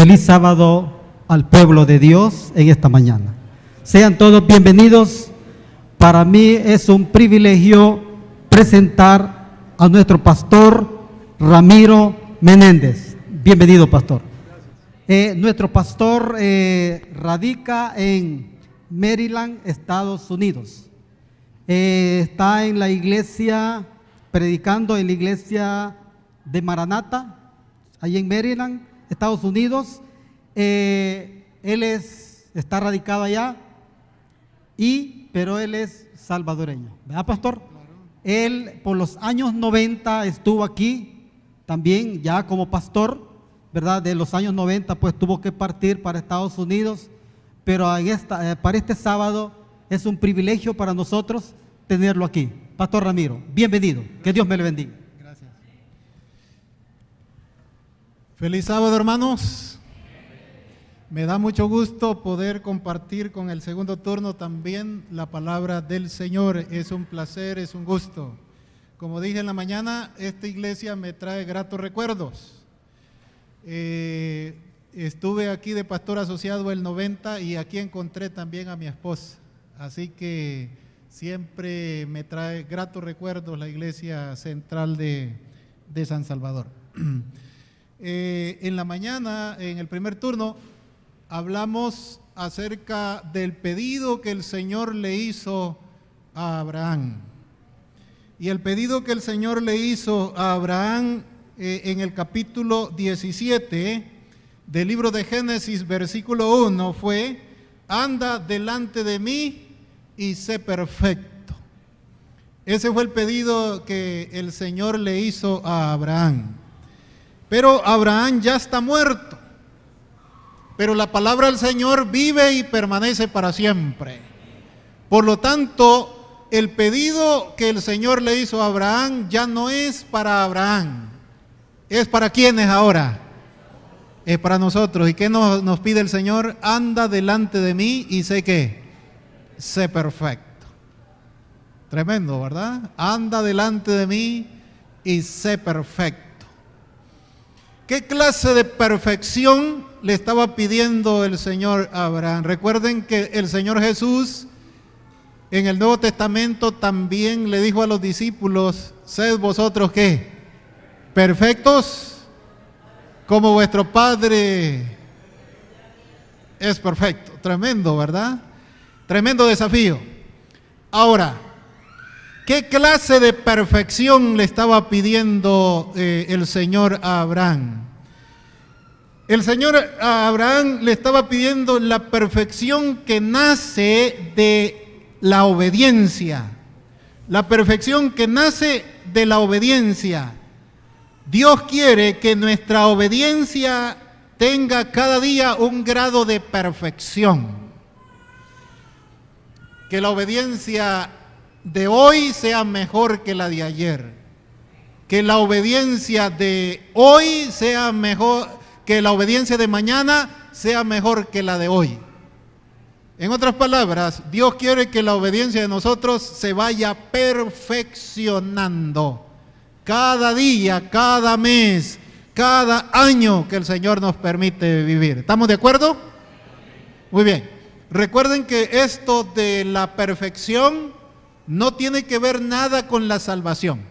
Feliz sábado al pueblo de Dios en esta mañana. Sean todos bienvenidos. Para mí es un privilegio presentar a nuestro pastor Ramiro Menéndez. Bienvenido, pastor. Nuestro pastor radica en Maryland, Estados Unidos. Está en la iglesia, predicando en la iglesia de Maranata, allí en Maryland, Estados Unidos. Él está radicado allá, pero él es salvadoreño, ¿verdad, pastor? Claro. Él por los años 90 estuvo aquí también ya como pastor, ¿verdad? De los años 90 pues tuvo que partir para Estados Unidos, pero para este sábado es un privilegio para nosotros tenerlo aquí. Pastor Ramiro, bienvenido, que Dios me le bendiga. Gracias. Feliz sábado, hermanos. Me da mucho gusto poder compartir con el segundo turno también la palabra del Señor. Es un placer, es un gusto. Como dije en la mañana, esta iglesia me trae gratos recuerdos. Estuve aquí de pastor asociado el 90 y aquí encontré también a mi esposa. Así que siempre me trae gratos recuerdos la iglesia central de San Salvador. En la mañana, en el primer turno, hablamos acerca del pedido que el Señor le hizo a Abraham. Y el pedido que el Señor le hizo a Abraham en el capítulo 17 del libro de Génesis, versículo 1, fue: anda delante de mí y sé perfecto. Ese fue el pedido que el Señor le hizo a Abraham. Pero Abraham ya está muerto. Pero la palabra del Señor vive y permanece para siempre. Por lo tanto, el pedido que el Señor le hizo a Abraham ya no es para Abraham. ¿Es para quiénes ahora? Es para nosotros. ¿Y qué nos pide el Señor? Anda delante de mí y sé qué. Sé perfecto. Tremendo, ¿verdad? Anda delante de mí y sé perfecto. ¿Qué clase de perfección le estaba pidiendo el Señor a Abraham? Recuerden que el Señor Jesús en el Nuevo Testamento también le dijo a los discípulos: sed vosotros ¿qué? Perfectos como vuestro Padre es perfecto. Tremendo, ¿verdad? Tremendo desafío. Ahora, ¿qué clase de perfección le estaba pidiendo el Señor a Abraham? El Señor a Abraham le estaba pidiendo la perfección que nace de la obediencia. La perfección que nace de la obediencia. Dios quiere que nuestra obediencia tenga cada día un grado de perfección. Que la obediencia de hoy sea mejor que la de ayer. Que la obediencia de hoy sea mejor, que la obediencia de mañana sea mejor que la de hoy. En otras palabras, Dios quiere que la obediencia de nosotros se vaya perfeccionando. Cada día, cada mes, cada año que el Señor nos permite vivir. ¿Estamos de acuerdo? Muy bien. Recuerden que esto de la perfección no tiene que ver nada con la salvación.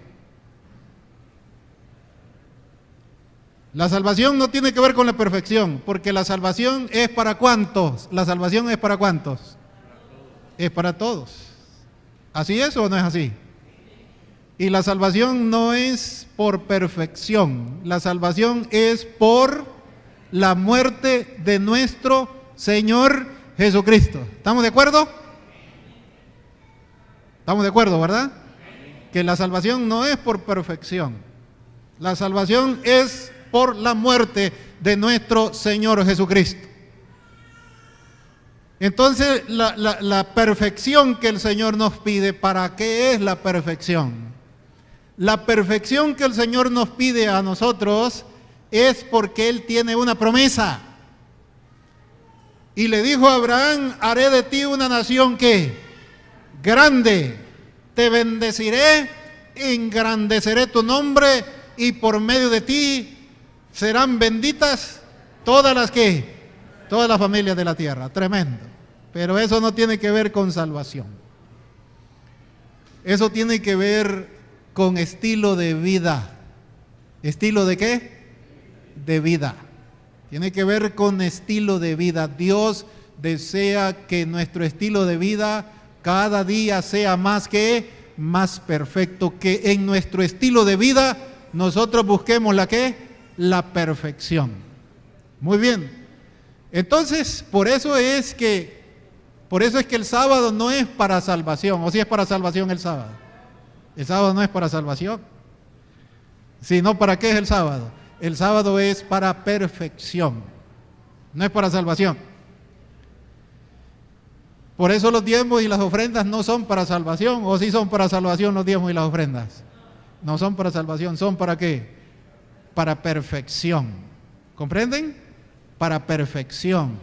La salvación no tiene que ver con la perfección, porque la salvación es para ¿cuántos? La salvación es para ¿cuántos? Es para todos. ¿Así es o no es así? Y la salvación no es por perfección, la salvación es por la muerte de nuestro Señor Jesucristo. ¿Estamos de acuerdo? ¿Estamos de acuerdo, verdad? Que la salvación no es por perfección. La salvación es por la muerte de nuestro Señor Jesucristo. Entonces, la perfección que el Señor nos pide, ¿para qué es la perfección? La perfección que el Señor nos pide a nosotros es porque Él tiene una promesa. Y le dijo a Abraham: haré de ti una nación que grande, te bendeciré, engrandeceré tu nombre y por medio de ti serán benditas Todas las que, todas las familias de la tierra, tremendo. Pero eso no tiene que ver con salvación. Eso tiene que ver con estilo de vida. ¿Estilo de qué? De vida. Tiene que ver con estilo de vida. Dios desea que nuestro estilo de vida cada día sea más perfecto, que en nuestro estilo de vida nosotros busquemos la perfección. Muy bien. Entonces, por eso es que el sábado no es para salvación. ¿O si es para salvación el sábado? El sábado no es para salvación. Sino, ¿para qué es el sábado? El sábado es para perfección. No es para salvación. Por eso los diezmos y las ofrendas no son para salvación. ¿O sí son para salvación los diezmos y las ofrendas? No son para salvación. ¿Son para qué? Para perfección. ¿Comprenden? Para perfección.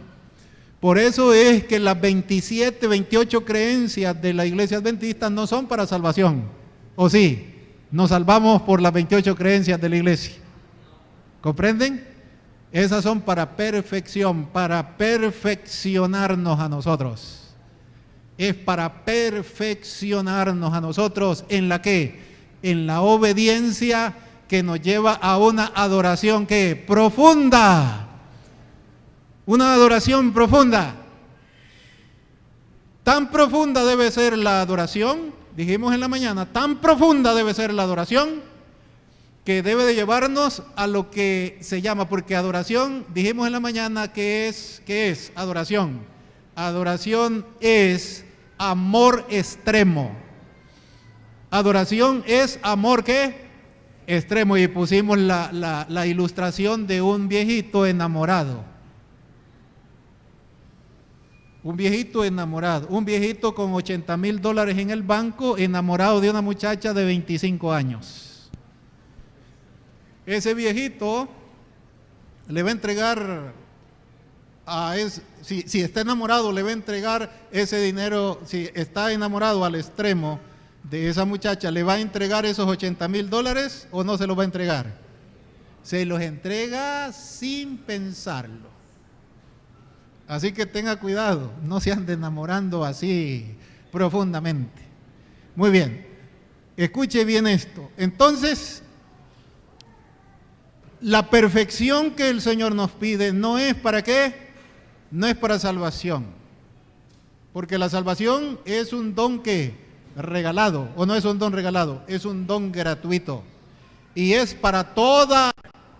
Por eso es que las 27, 28 creencias de la iglesia adventista no son para salvación. ¿O sí? Nos salvamos por las 28 creencias de la iglesia. ¿Comprenden? Esas son para perfección, para perfeccionarnos a nosotros. Es para perfeccionarnos a nosotros en la que, en la obediencia que nos lleva a una adoración que profunda. Una adoración profunda. Tan profunda debe ser la adoración, dijimos en la mañana, tan profunda debe ser la adoración que debe de llevarnos a lo que se llama, porque adoración, dijimos en la mañana, ¿qué es adoración? Adoración es amor extremo. Adoración es amor, ¿qué? Extremo. Y pusimos la ilustración de un viejito enamorado. Un viejito enamorado, un viejito con $80,000 en el banco, enamorado de una muchacha de 25 años. Ese viejito le va a entregar si está enamorado, le va a entregar ese dinero. Si está enamorado al extremo de esa muchacha, ¿le va a entregar esos $80,000 o no se los va a entregar? Se los entrega sin pensarlo. Así que tenga cuidado, no se ande enamorando así profundamente. Muy bien, escuche bien esto. Entonces, la perfección que el Señor nos pide no es para qué, no es para salvación. Porque la salvación es un don que regalado, o no es un don regalado, es un don gratuito. Y es para toda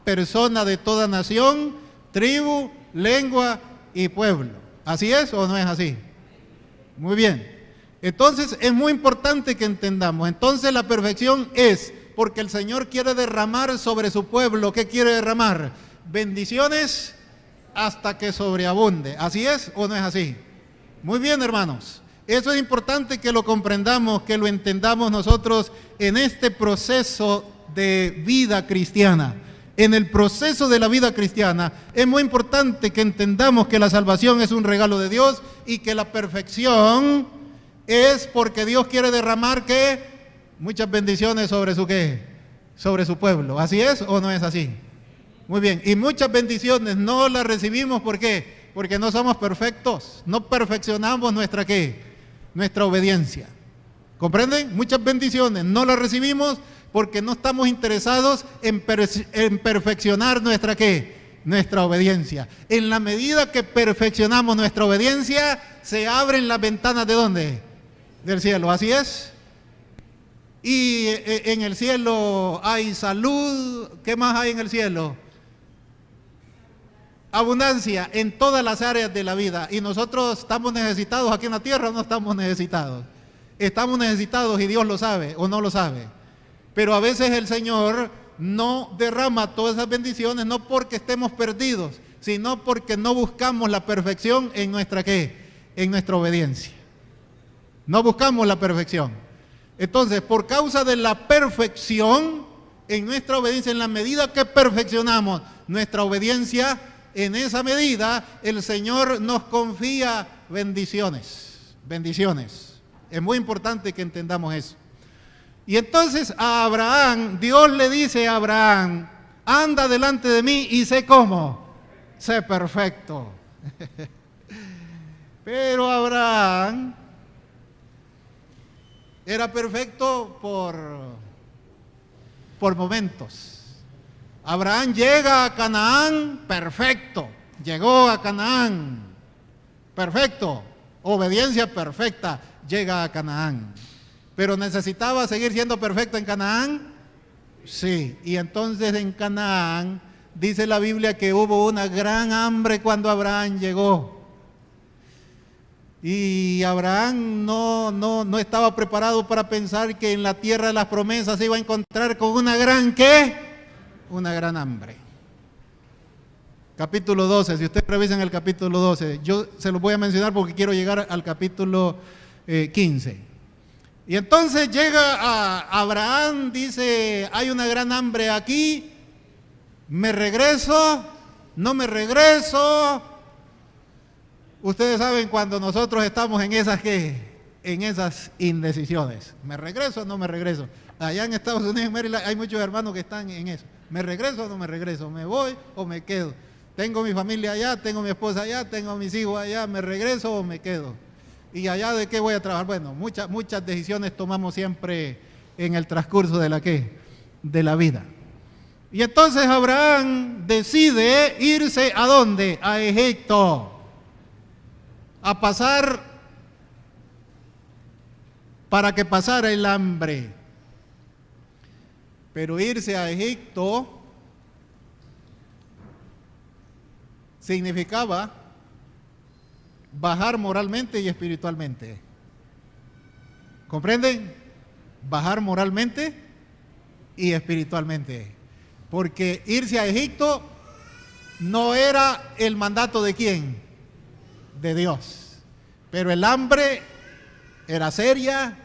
persona de toda nación, tribu, lengua y pueblo. ¿Así es o no es así? Muy bien. Entonces es muy importante que entendamos. Entonces la perfección es porque el Señor quiere derramar sobre su pueblo. ¿Qué quiere derramar? Bendiciones hasta que sobreabunde. ¿Así es o no es así? Muy bien, hermanos. Eso es importante que lo comprendamos, que lo entendamos nosotros en este proceso de vida cristiana. En el proceso de la vida cristiana es muy importante que entendamos que la salvación es un regalo de Dios y que la perfección es porque Dios quiere derramar ¿qué? Muchas bendiciones sobre su ¿qué? Sobre su pueblo. ¿Así es o no es así? Muy bien. Y muchas bendiciones no las recibimos ¿por qué? Porque no somos perfectos, no perfeccionamos nuestra ¿qué? Nuestra obediencia. ¿Comprenden? Muchas bendiciones no las recibimos porque no estamos interesados en perfeccionar nuestra ¿qué? Nuestra obediencia. En la medida que perfeccionamos nuestra obediencia, se abren las ventanas ¿de dónde? Del cielo. ¿Así es? Y en el cielo hay salud. ¿Qué más hay en el cielo? Abundancia en todas las áreas de la vida. ¿Y nosotros estamos necesitados aquí en la tierra o no estamos necesitados? Estamos necesitados y Dios lo sabe o no lo sabe. Pero a veces el Señor no derrama todas esas bendiciones, no porque estemos perdidos, sino porque no buscamos la perfección en nuestra ¿qué? En nuestra obediencia. No buscamos la perfección. Entonces, por causa de la perfección en nuestra obediencia, en la medida que perfeccionamos nuestra obediencia, en esa medida el Señor nos confía bendiciones. Bendiciones. Es muy importante que entendamos eso. Y entonces a Abraham, Dios le dice a Abraham, anda delante de mí y sé cómo. sé perfecto. Pero Abraham era perfecto por momentos. Abraham llega a Canaán, perfecto. Llegó a Canaán, perfecto. Obediencia perfecta, llega a Canaán. Pero necesitaba seguir siendo perfecto en Canaán. Sí, y entonces en Canaán dice la Biblia que hubo una gran hambre cuando Abraham llegó. Y Abraham no estaba preparado para pensar que en la tierra de las promesas se iba a encontrar con una gran, ¿qué? Una gran hambre. Capítulo 12, si ustedes revisan el capítulo 12, yo se los voy a mencionar porque quiero llegar al capítulo 15. Y entonces llega a Abraham, dice, hay una gran hambre aquí, me regreso, no me regreso. Ustedes saben cuando nosotros estamos en esas, ¿qué? En esas indecisiones. ¿Me regreso o no me regreso? Allá en Estados Unidos, en Maryland, hay muchos hermanos que están en eso. ¿Me regreso o no me regreso? ¿Me voy o me quedo? Tengo mi familia allá, tengo mi esposa allá, tengo mis hijos allá, ¿me regreso o me quedo? ¿Y allá de qué voy a trabajar? Bueno, muchas decisiones tomamos siempre en el transcurso de la ¿qué? De la vida. Y entonces Abraham decide irse ¿a dónde? A Egipto. A pasar para que pasara el hambre. Pero irse a Egipto significaba bajar moralmente y espiritualmente. ¿Comprenden? Bajar moralmente y espiritualmente. Porque irse a Egipto no era el mandato de ¿quién? De Dios. Pero el hambre era seria,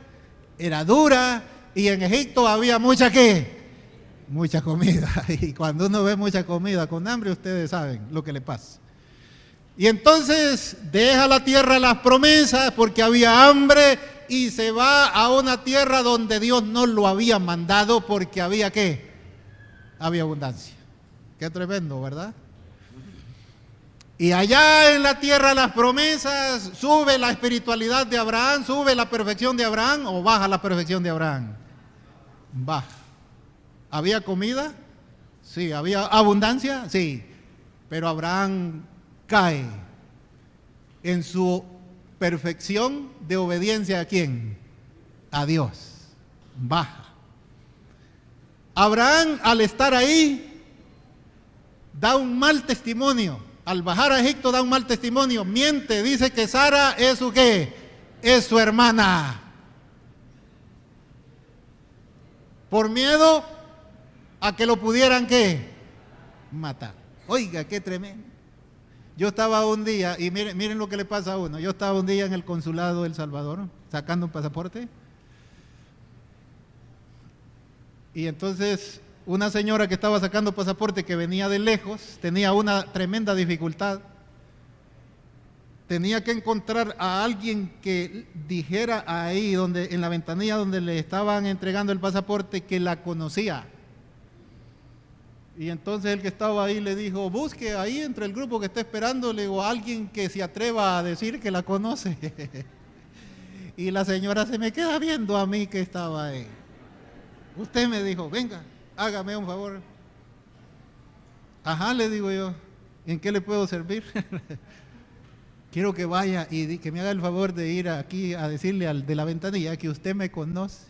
era dura, y en Egipto había mucha ¿qué? Mucha comida. Y cuando uno ve mucha comida con hambre, ustedes saben lo que le pasa. Y entonces deja la tierra las promesas porque había hambre y se va a una tierra donde Dios no lo había mandado porque había ¿qué? Había abundancia. Qué tremendo, ¿verdad? Y allá en la tierra las promesas, sube la espiritualidad de Abraham, sube la perfección de Abraham o baja la perfección de Abraham. Baja. ¿Había comida? Sí. ¿Había abundancia? Sí. Pero Abraham cae en su perfección de obediencia ¿a quién? A Dios. Baja. Abraham, al estar ahí, da un mal testimonio. Al bajar a Egipto da un mal testimonio. Miente, dice que Sara es su ¿qué? Es su hermana. Por miedo a que lo pudieran ¿qué? Matar. Oiga, qué tremendo. Yo estaba un día, y miren lo que le pasa a uno. Yo estaba un día en el consulado de El Salvador, sacando un pasaporte. Y entonces una señora que estaba sacando pasaporte, que venía de lejos, tenía una tremenda dificultad. Tenía que encontrar a alguien que dijera ahí, en la ventanilla donde le estaban entregando el pasaporte, que la conocía. Y entonces el que estaba ahí le dijo, busque ahí entre el grupo que está esperando, le digo, a alguien que se atreva a decir que la conoce. Y la señora se me queda viendo a mí que estaba ahí. Usted me dijo, venga, hágame un favor. Ajá, le digo yo, ¿en qué le puedo servir? Quiero que vaya y que me haga el favor de ir aquí a decirle al de la ventanilla que usted me conoce.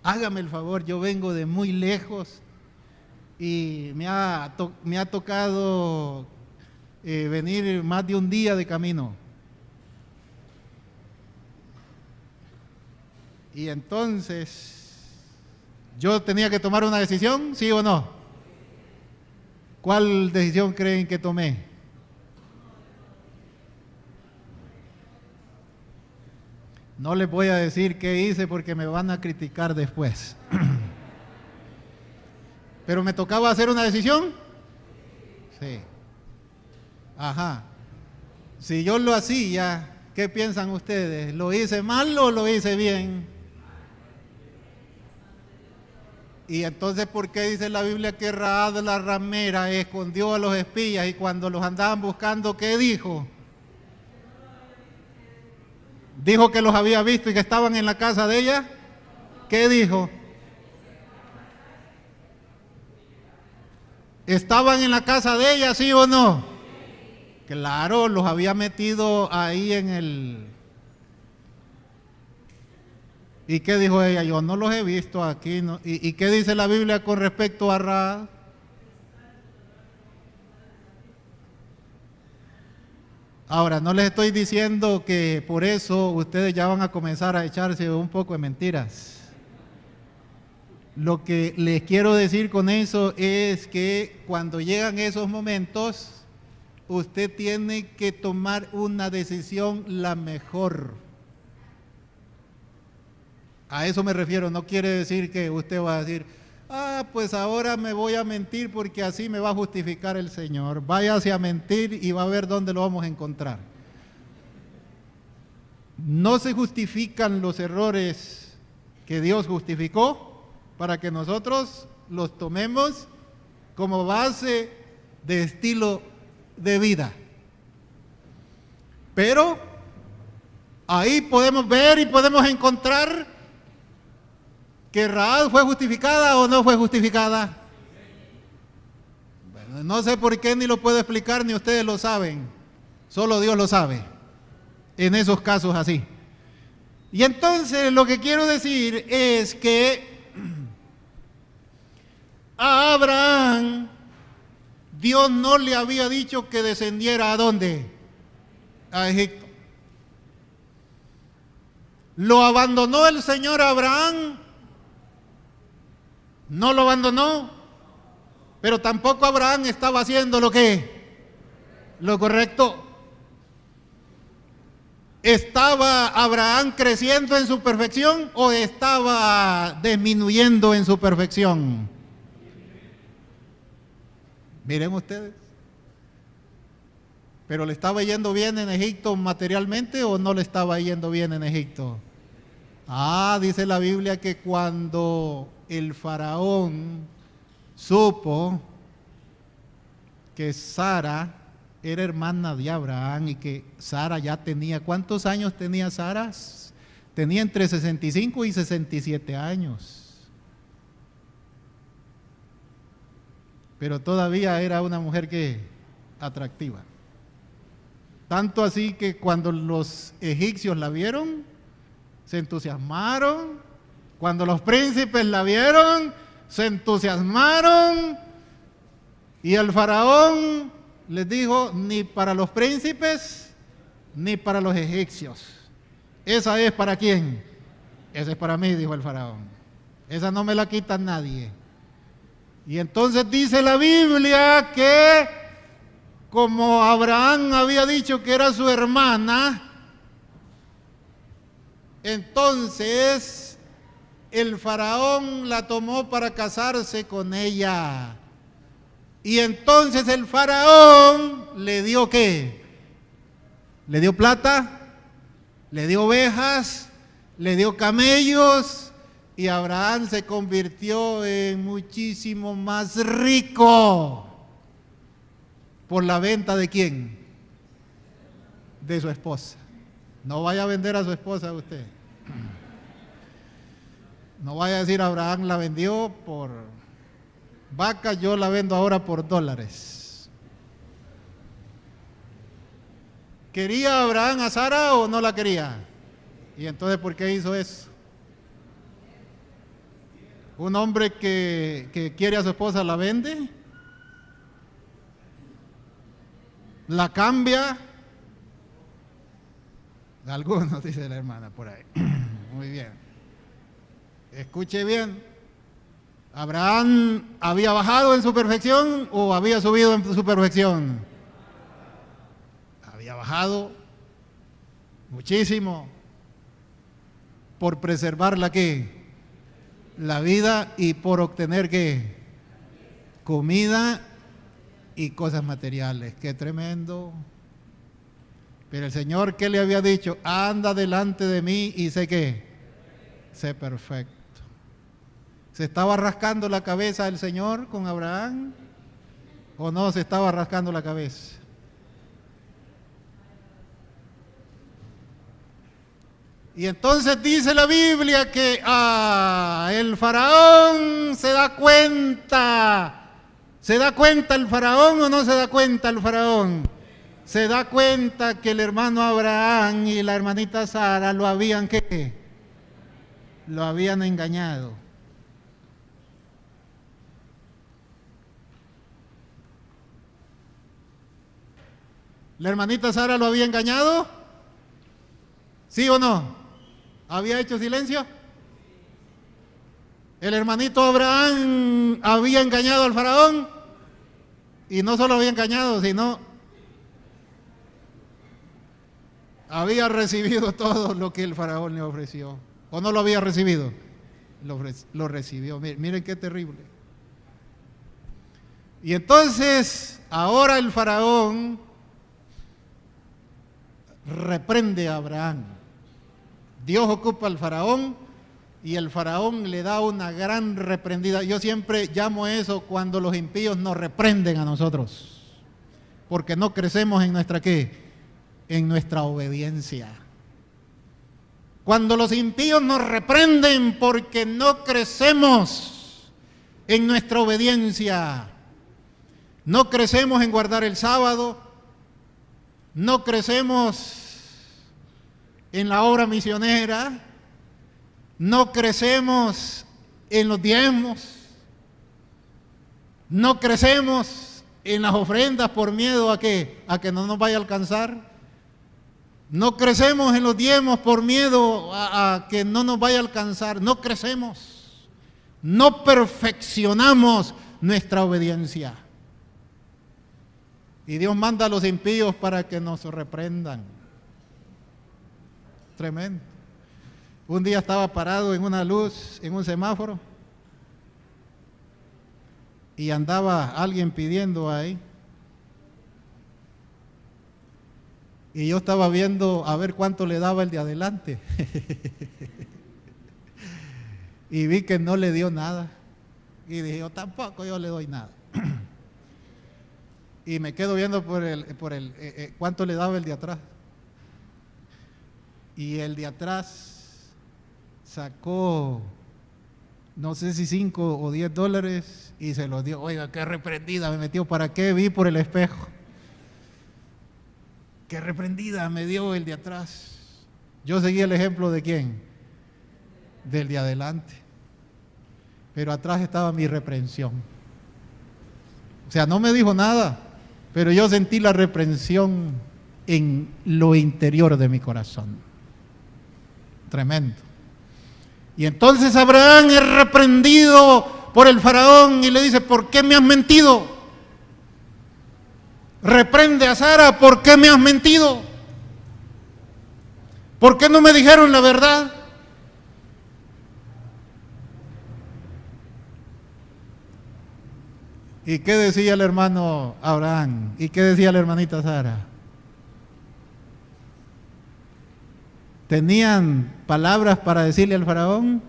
Hágame el favor, yo vengo de muy lejos y me ha tocado venir más de un día de camino. Y entonces yo tenía que tomar una decisión, ¿sí o no? ¿Cuál decisión creen que tomé? No les voy a decir qué hice porque me van a criticar después. ¿Pero me tocaba hacer una decisión? Sí. Ajá. Si yo lo hacía, ¿qué piensan ustedes? ¿Lo hice mal o lo hice bien? Y entonces, ¿por qué dice la Biblia que Rahab la ramera escondió a los espías y cuando los andaban buscando, ¿qué dijo? Dijo que los había visto y que estaban en la casa de ella. ¿Qué dijo? ¿Estaban en la casa de ella, sí o no? Claro, los había metido ahí en el... ¿Y qué dijo ella? Yo no los he visto aquí. ¿No? ¿Y qué dice la Biblia con respecto a Rahab? Ahora, no les estoy diciendo que por eso ustedes ya van a comenzar a echarse un poco de mentiras. Lo que les quiero decir con eso es que cuando llegan esos momentos, usted tiene que tomar una decisión la mejor. A eso me refiero, no quiere decir que usted va a decir, pues ahora me voy a mentir porque así me va a justificar el Señor. Váyase a mentir y va a ver dónde lo vamos a encontrar. No se justifican los errores que Dios justificó para que nosotros los tomemos como base de estilo de vida. Pero ahí podemos ver y podemos encontrar que Rahab fue justificada o no fue justificada. Bueno, no sé por qué ni lo puedo explicar ni ustedes lo saben. Solo Dios lo sabe. En esos casos así. Y entonces lo que quiero decir es que a Abraham Dios no le había dicho que descendiera ¿a dónde? A Egipto. ¿Lo abandonó el Señor a Abraham? No lo abandonó, pero tampoco Abraham estaba haciendo lo correcto. ¿Estaba Abraham creciendo en su perfección o estaba disminuyendo en su perfección? Miren ustedes. ¿Pero le estaba yendo bien en Egipto materialmente o no le estaba yendo bien en Egipto? Dice la Biblia que cuando el faraón supo que Sara era hermana de Abraham y que Sara ya tenía, ¿cuántos años tenía Sara? Tenía entre 65 y 67 años. Pero todavía era una mujer que atractiva. Tanto así que cuando los egipcios la vieron, se entusiasmaron. Cuando los príncipes la vieron, se entusiasmaron. Y el faraón les dijo, ni para los príncipes, ni para los egipcios. ¿Esa es para quién? Esa es para mí, dijo el faraón. Esa no me la quita nadie. Y entonces dice la Biblia que como Abraham había dicho que era su hermana, entonces el faraón la tomó para casarse con ella. Y entonces el faraón le dio ¿qué? Le dio plata, le dio ovejas, le dio camellos, y Abraham se convirtió en muchísimo más rico. ¿Por la venta de quién? De su esposa. No vaya a vender a su esposa usted. No vaya a decir Abraham la vendió por vaca, yo la vendo ahora por dólares. ¿Quería Abraham a Sara o no la quería? Y entonces, ¿por qué hizo eso? Un hombre que quiere a su esposa la vende, la cambia. Algunos, dice la hermana por ahí. Muy bien. Escuche bien. ¿Abraham había bajado en su perfección o había subido en su perfección? Había bajado muchísimo por preservar la vida y por obtener comida y cosas materiales. Qué tremendo. Pero el Señor, ¿qué le había dicho? Anda delante de mí y sé perfecto. ¿Se estaba rascando la cabeza el Señor con Abraham? ¿O no se estaba rascando la cabeza? Y entonces dice la Biblia que el faraón se da cuenta. ¿Se da cuenta el faraón o no se da cuenta el faraón? Se da cuenta que el hermano Abraham y la hermanita Sara lo habían ¿qué? Lo habían engañado. ¿La hermanita Sara lo había engañado? ¿Sí o no? ¿Había hecho silencio? El hermanito Abraham había engañado al faraón, y no solo había engañado, sino había recibido todo lo que el faraón le ofreció. ¿O no lo había recibido? Lo recibió. Miren qué terrible. Y entonces ahora el faraón reprende a Abraham. Dios ocupa al faraón y el faraón le da una gran reprendida. Yo siempre llamo eso cuando los impíos nos reprenden a nosotros, porque no crecemos en nuestra ¿qué? En nuestra obediencia. Cuando los impíos nos reprenden porque no crecemos en nuestra obediencia, no crecemos en guardar el sábado, no crecemos en la obra misionera, no crecemos en los diezmos, no crecemos en las ofrendas por miedo a que no nos vaya a alcanzar, no crecemos en los diezmos por miedo a que no nos vaya a alcanzar, no crecemos, no perfeccionamos nuestra obediencia. Y Dios manda a los impíos para que nos reprendan. Tremendo. Un día estaba parado en una luz, en un semáforo, y andaba alguien pidiendo ahí. Y yo estaba viendo a ver cuánto le daba el de adelante. Y vi que no le dio nada. Y dije, yo tampoco, yo le doy nada. Y me quedo viendo por cuánto le daba el de atrás. Y el de atrás sacó, no sé si $5 o $10 y se los dio. Oiga, qué reprendida me metió. ¿Para qué? Vi por el espejo. Qué reprendida me dio el de atrás. Yo seguí el ejemplo de ¿quién? Del de adelante. Pero atrás estaba mi reprensión. O sea, no me dijo nada, pero yo sentí la reprensión en lo interior de mi corazón. Tremendo. Y entonces Abraham es reprendido por el faraón y le dice, ¿por qué me has mentido? Reprende a Sara, ¿por qué me has mentido? ¿Por qué no me dijeron la verdad? ¿Y qué decía el hermano Abraham? ¿Y qué decía la hermanita Sara? ¿Tenían palabras para decirle al faraón?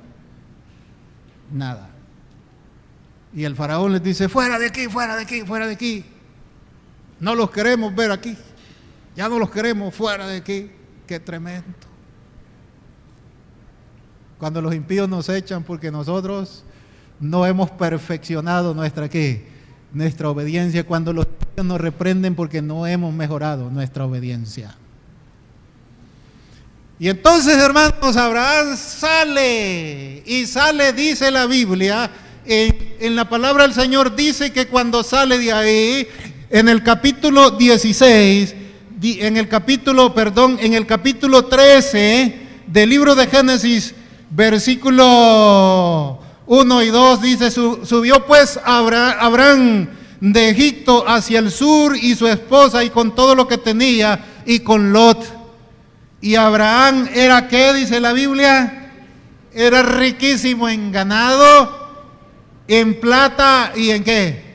Nada. Y el faraón les dice, fuera de aquí, fuera de aquí, fuera de aquí. No los queremos ver aquí. Ya no los queremos, fuera de aquí. Qué tremendo. Cuando los impíos nos echan porque nosotros no hemos perfeccionado nuestra ¿qué? Nuestra obediencia. Cuando los impíos nos reprenden porque no hemos mejorado nuestra obediencia. Y entonces, hermanos, Abraham sale, y sale, dice la Biblia, en la palabra del Señor dice que cuando sale de ahí, en el capítulo 16, en el capítulo 13 del libro de Génesis, versículo 1 y 2, dice, subió pues Abraham de Egipto hacia el sur y su esposa y con todo lo que tenía y con Lot. Y Abraham era ¿qué? Dice la Biblia, era riquísimo en ganado, en plata y en ¿qué?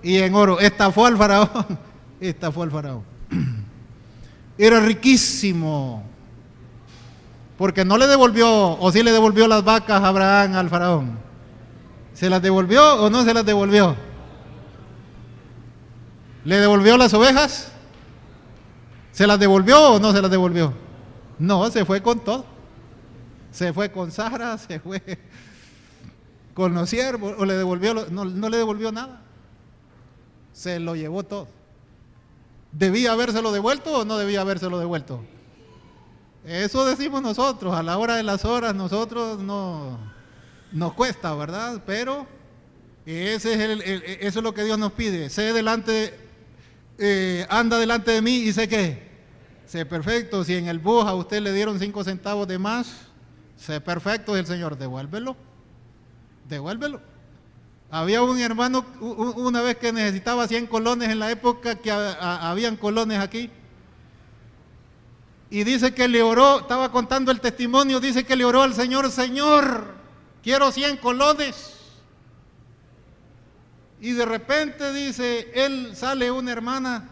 Y en oro. Estafó al faraón. Estafó al faraón. Era riquísimo. Porque no le devolvió, o sí le devolvió las vacas a Abraham al faraón. ¿Se las devolvió o no se las devolvió? ¿Le devolvió las ovejas? ¿Se las devolvió o no se las devolvió? No, se fue con todo. Se fue con Sara, se fue con los siervos, o le devolvió, no le devolvió nada. Se lo llevó todo. ¿Debía habérselo devuelto o no debía habérselo devuelto? Eso decimos nosotros, a la hora de las horas nosotros no nos cuesta, ¿verdad? Pero eso es lo que Dios nos pide. Anda delante de mí y sé qué. Sé perfecto. Si en el bus a usted le dieron 5 centavos de más, sé perfecto, es el Señor, devuélvelo. Había un hermano una vez que necesitaba 100 colones en la época que habían colones aquí. Y dice que le oró, estaba contando el testimonio, dice que le oró al Señor: Señor, quiero 100 colones. Y de repente, dice, sale una hermana,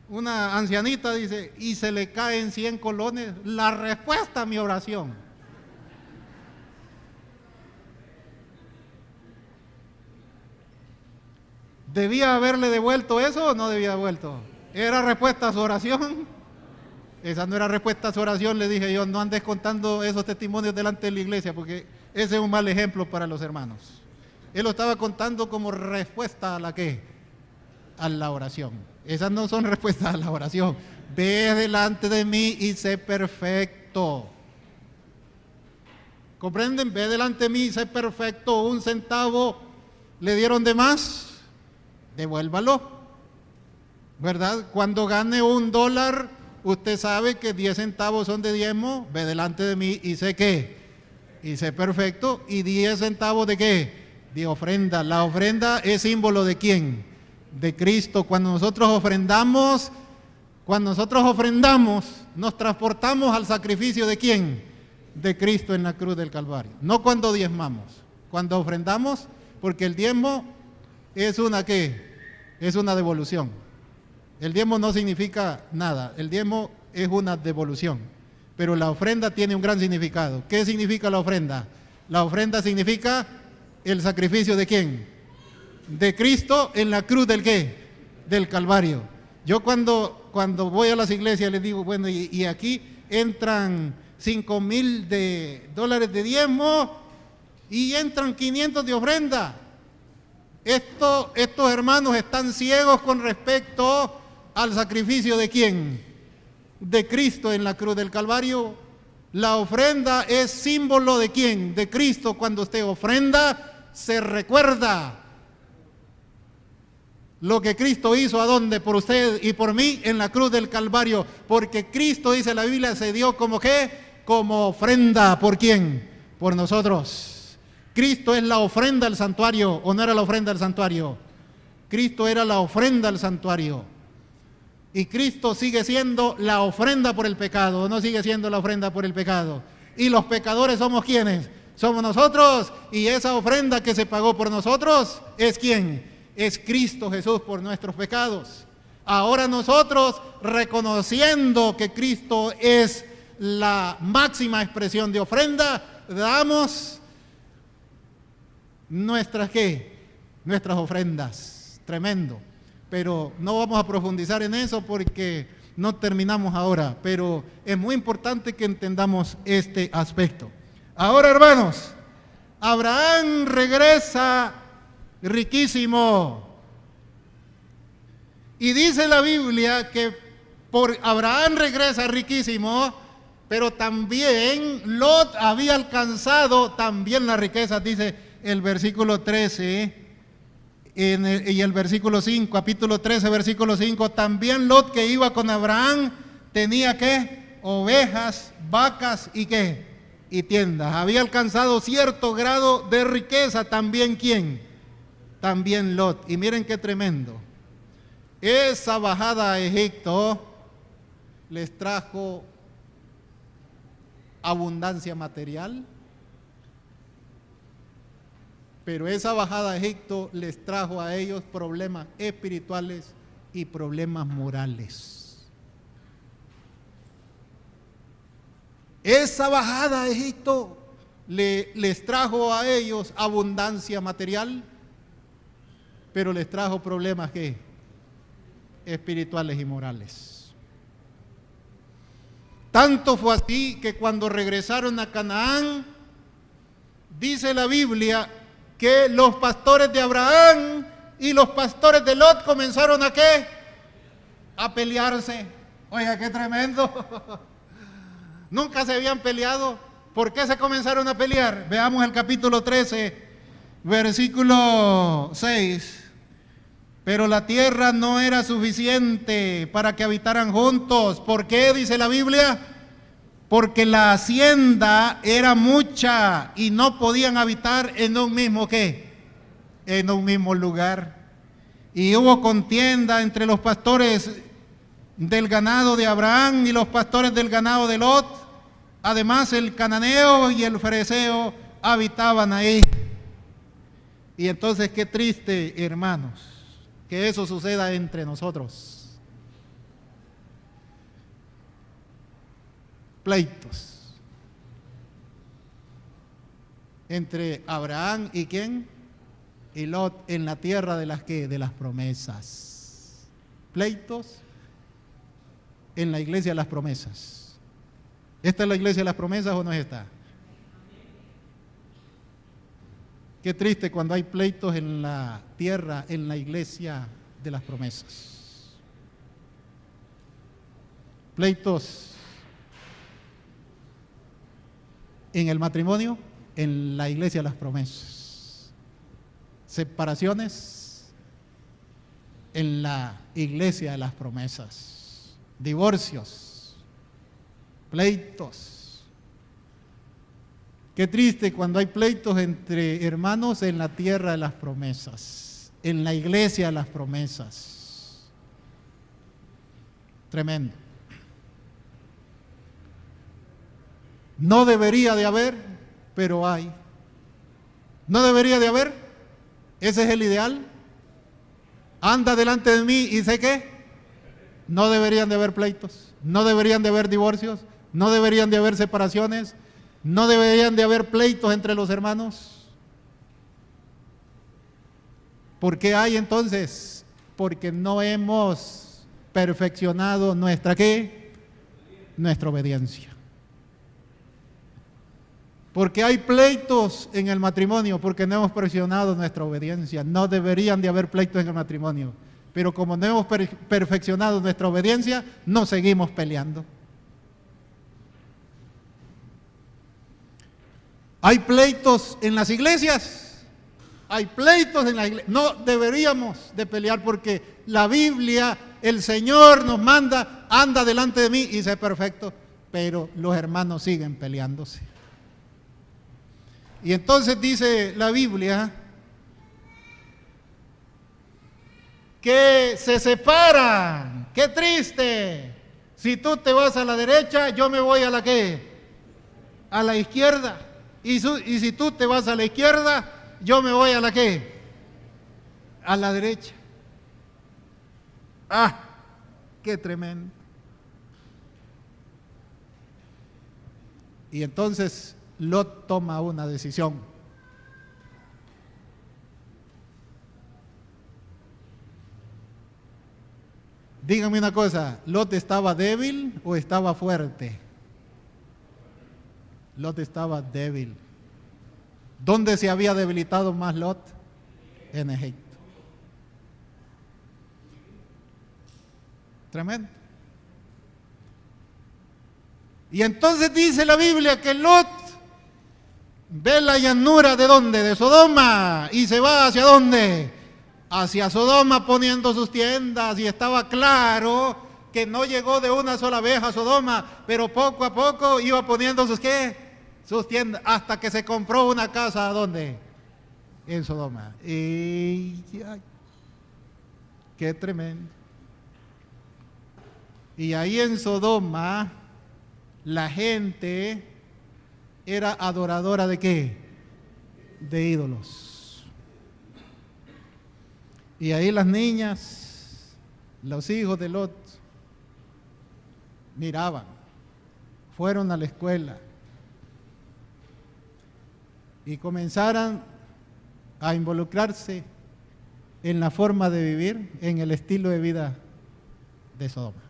una ancianita, dice, y se le caen 100 colones. La respuesta a mi oración. ¿Debía haberle devuelto eso o no debía devuelto? ¿Era respuesta a su oración? Esa no era respuesta a su oración, le dije yo. No andes contando esos testimonios delante de la iglesia, porque ese es un mal ejemplo para los hermanos. Él lo estaba contando como respuesta a la ¿qué? A la oración. Esas no son respuestas a la oración. Ve delante de mí y sé perfecto. ¿Comprenden? Ve delante de mí y sé perfecto. 1 centavo le dieron de más, devuélvalo, ¿verdad? Cuando gane $1, usted sabe que 10 centavos son de diezmo. Ve delante de mí y sé qué, y sé perfecto. ¿Y 10 centavos de qué? De ofrenda. La ofrenda es símbolo ¿de quién? De Cristo. Cuando nosotros ofrendamos, nos transportamos al sacrificio ¿de quién? De Cristo en la cruz del Calvario. No cuando diezmamos, cuando ofrendamos, porque el diezmo es una ¿qué? Es una devolución. El diezmo no significa nada, el diezmo es una devolución. Pero la ofrenda tiene un gran significado. ¿Qué significa la ofrenda? La ofrenda significa el sacrificio ¿de quién? De Cristo en la cruz del ¿qué? Del Calvario. Yo cuando voy a las iglesias les digo, bueno, y aquí entran $5,000 de diezmo y entran 500 de ofrenda. Estos hermanos están ciegos con respecto al sacrificio ¿de quién? De Cristo en la cruz del Calvario. La ofrenda es símbolo ¿de quién? De Cristo. Cuando usted ofrenda, se recuerda lo que Cristo hizo, ¿a dónde? Por usted y por mí en la cruz del Calvario. Porque Cristo, dice la Biblia, se dio como ¿qué? Como ofrenda. ¿Por quién? Por nosotros. Cristo es la ofrenda al santuario, ¿o no era la ofrenda al santuario? Cristo era la ofrenda al santuario. Y Cristo sigue siendo la ofrenda por el pecado, ¿o no sigue siendo la ofrenda por el pecado? Y los pecadores somos ¿quiénes? Somos nosotros. Y esa ofrenda que se pagó por nosotros es ¿quién? Es Cristo Jesús por nuestros pecados. Ahora nosotros, reconociendo que Cristo es la máxima expresión de ofrenda, damos nuestras ¿qué? Nuestras ofrendas. Tremendo. Pero no vamos a profundizar en eso porque no terminamos ahora. Pero es muy importante que entendamos este aspecto. Ahora, hermanos, Abraham regresa riquísimo. Y dice la Biblia que por Abraham regresa riquísimo, pero también Lot había alcanzado también la riqueza, dice el versículo 13 y el versículo 5, capítulo 13, versículo 5, también Lot que iba con Abraham tenía ¿qué? Ovejas, vacas y ¿qué? Y tiendas. Había alcanzado cierto grado de riqueza. También ¿quién? También Lot. Y miren qué tremendo. Esa bajada a Egipto les trajo abundancia material, pero esa bajada a Egipto les trajo a ellos problemas espirituales y problemas morales. Esa bajada a Egipto les trajo a ellos abundancia material, pero les trajo problemas ¿qué? Espirituales y morales. Tanto fue así que cuando regresaron a Canaán, dice la Biblia que los pastores de Abraham y los pastores de Lot comenzaron ¿a qué? A pelearse. Oiga, qué tremendo. Nunca se habían peleado. ¿Por qué se comenzaron a pelear? Veamos el capítulo 13, versículo 6. Pero la tierra no era suficiente para que habitaran juntos. ¿Por qué? Dice la Biblia. Porque la hacienda era mucha y no podían habitar en un mismo ¿qué? En un mismo lugar. Y hubo contienda entre los pastores del ganado de Abraham y los pastores del ganado de Lot. Además, el cananeo y el fereceo habitaban ahí. Y entonces, qué triste, hermanos, que eso suceda entre nosotros. Pleitos entre Abraham y ¿quién? Y Lot en la tierra de las ¿qué? De las promesas. Pleitos en la iglesia de las promesas. ¿Esta es la iglesia de las promesas o no es esta? Qué triste cuando hay pleitos en la tierra, en la iglesia de las promesas. Pleitos en el matrimonio, en la iglesia de las promesas. Separaciones en la iglesia de las promesas. Divorcios, pleitos. Qué triste cuando hay pleitos entre hermanos en la tierra de las promesas, en la iglesia de las promesas. Tremendo. No debería de haber, pero hay. No debería de haber. Ese es el ideal. Anda delante de mí y sé que no deberían de haber pleitos, no deberían de haber divorcios, no deberían de haber separaciones, no deberían de haber pleitos entre los hermanos. ¿Por qué hay entonces? Porque no hemos perfeccionado nuestra ¿qué? Nuestra obediencia. Porque hay pleitos en el matrimonio, porque no hemos perfeccionado nuestra obediencia. No deberían de haber pleitos en el matrimonio, pero como no hemos perfeccionado nuestra obediencia, nos seguimos peleando. Hay pleitos en las iglesias, hay pleitos en la iglesia. No deberíamos de pelear porque la Biblia, el Señor nos manda, anda delante de mí y sé perfecto, pero los hermanos siguen peleándose. Y entonces dice la Biblia que se separan. ¡Qué triste! Si tú te vas a la derecha, yo me voy a la ¿qué? A la izquierda. Y si tú te vas a la izquierda, yo me voy a la ¿qué? A la derecha. ¡Ah! ¡Qué tremendo! Y entonces Lot toma una decisión. Díganme una cosa, ¿Lot estaba débil o estaba fuerte? Lot estaba débil. ¿Dónde se había debilitado más Lot? En Egipto. Tremendo. Y entonces dice la Biblia que Lot ve la llanura ¿de dónde? De Sodoma. Y se va ¿hacia dónde? Hacia Sodoma poniendo sus tiendas. Y estaba claro que no llegó de una sola vez a Sodoma, pero poco a poco iba poniendo sus ¿qué? Sus tiendas, hasta que se compró una casa ¿dónde? En Sodoma. Y qué tremendo. Y ahí en Sodoma la gente era adoradora ¿de qué? De ídolos. Y ahí las niñas, los hijos de Lot, miraban, fueron a la escuela y comenzaran a involucrarse en la forma de vivir, en el estilo de vida de Sodoma.